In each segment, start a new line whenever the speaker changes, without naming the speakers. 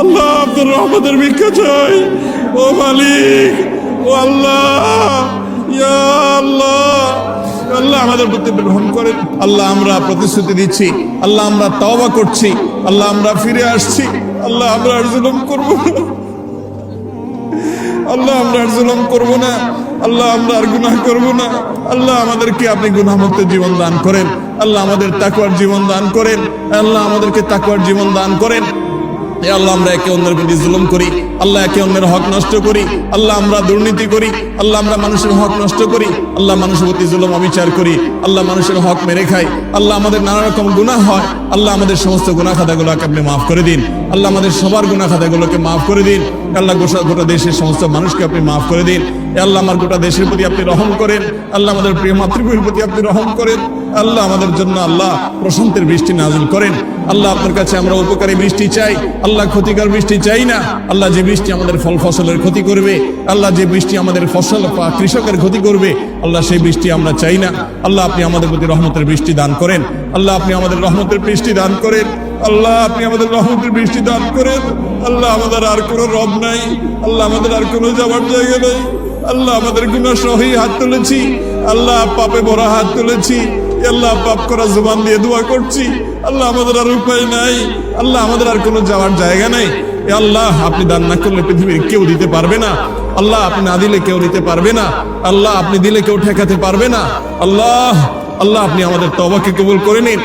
আল্লাহ আপনার রহমতের ভিক্ষা চাই। ও মালিক, ও আল্লাহ, ইয়া আল্লাহ, আল্লাহ আমাদের প্রতি গ্রহণ করেন। আল্লাহ আমরা প্রতিশ্রুতি দিচ্ছি, আল্লাহ আমরা তওবা করছি, আল্লাহ আমরা ফিরে আসছি, আল্লাহ আমরা আর জুলুম করব না, আল্লাহ আমরা আর জুলুম করব না, আল্লাহ আমরা আর গুনাহ করব না। আল্লাহ আমাদেরকে আপনি গুনাহমুক্ত জীবন দান করেন, আল্লাহ আমাদের তাকওয়ার জীবন দান করেন, আল্লাহ আমাদেরকে তাকওয়ার জীবন দান করেন। আল্লাহ আমরা একে অন্যের প্রতি জুলুম করি, আল্লাহ একে অন্যের হক নষ্ট করি, আল্লাহ আমরা দুর্নীতি করি, আল্লাহ আমরা মানুষের হক নষ্ট করি, আল্লাহ মানুষের প্রতি জুলুম অবিচার করি, আল্লাহ মানুষের হক মেরে খাই, আল্লাহ আমাদের নানা রকম গুনাহ হয়। আল্লাহ আমাদের সমস্ত গুনাহ খাতাগুলোকে আপনি মাফ করে দিন, আল্লাহ আমাদের সবার গুনাহ খাতাগুলোকে মাফ করে দিন। আল্লাহ গোটা দেশের সমস্ত মানুষকে আপনি মাফ করে দিন। আল্লাহ আমার গোটা দেশের প্রতি আপনি রহম করেন, আল্লাহ আমাদের প্রিয় মাতৃভূমির প্রতি আপনি রহম করেন। আল্লাহ আমাদের জন্য আল্লাহ প্রশান্তির বৃষ্টি নাজিল করেন। আল্লাহ আপনার কাছে আমরা উপকারী বৃষ্টি চাই, আল্লাহ ক্ষতিকর বৃষ্টি চাই না। আল্লাহ যে বৃষ্টি আমাদের ফল ফসলের ক্ষতি করবে, আল্লাহ যে বৃষ্টি আমাদের ফসল বা কৃষকের ক্ষতি করবে, আল্লাহ সেই বৃষ্টি আমরা চাই না। আল্লাহ আপনি আমাদের প্রতি রহমতের বৃষ্টি দান করেন, আল্লাহ আপনি আমাদের রহমতের বৃষ্টি দান করেন, আল্লাহ আপনি আমাদের রহমতের বৃষ্টি দান করেন। আল্লাহ আমাদের আর কোনো রব নাই, আল্লাহ আমাদের আর কোনো যাওয়ার জায়গা নেই। আল্লাহ আমাদের গুনাহ সহই হাত তুলেছি, আল্লাহ পাপে ভরা হাত তুলেছি, আল্লাহ পাপ করা জবান দিয়ে দোয়া করছি। আল্লাহ আমাদের আর উপায় নাই, আল্লাহ আমাদের আর কোনো যাওয়ার জায়গা নেই। আল্লাহ আপনি দান না করলে পৃথিবীর কেউ দিতে পারবে না, আল্লাহ আপনি না দিলে কেউ দিতে পারবে না, আল্লাহ আপনি দিলে কেউ ঠেকাতে পারবে না। আল্লাহ আল্লাহ আপনি আমাদের তওবাকে কবুল করে নিন,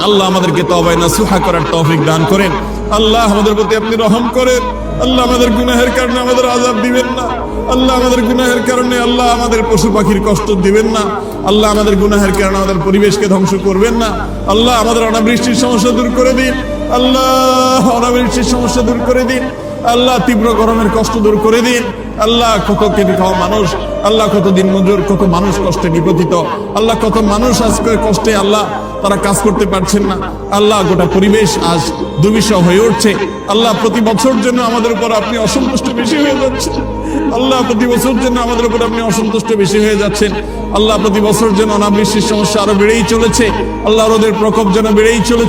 আল্লাহ আমাদেরকে তওবায়ে নাসুহা করার তৌফিক দান করেন। আল্লাহ আমাদের প্রতি আপনি রহম করেন, আল্লাহ আমাদের গুনাহের কারণে আমাদের আযাব দিবেন না, আল্লাহ আমাদের গুনাহের কারণে আল্লাহ আমাদের পশু পাখির কষ্ট দিবেন না, আল্লাহ আমাদের গুনাহের কারণে আমাদের পরিবেশকে ধ্বংস করবেন না। আল্লাহ আমাদের অনাবৃষ্টির সমস্যা দূর করে দিন, আল্লাহ অনাবৃষ্টির সমস্যা দূর করে দিন, আল্লাহ তীব্র গরমের কষ্ট দূর করে দিন। আল্লাহ কত কেটে খাওয়া মানুষ, আল্লাহ কত দিন মজুর, কত মানুষ কষ্টে নিপতিত, আল্লাহ কত মানুষ আজকে কষ্টে আল্লাহ তারা কাজ করতে পারছেন না। আল্লাহ গোটা পরিবেশ আজ দুর্বিষহ হয়ে উঠছে। আল্লাহ প্রতি বছর জন্য আমাদের উপর আপনি অসন্তুষ্ট বেশি হয়ে যাচ্ছেন, আল্লাহ প্রতি বছর জন্য আমাদের উপর আপনি অসন্তুষ্ট বেশি হয়ে যাচ্ছেন। আল্লাহ প্রতি বছর যেন অনাবৃষ্টির সমস্যা আরো বেড়েই চলেছে, আল্লাহ রোদের প্রকোপ যেন বেড়েই চলেছে।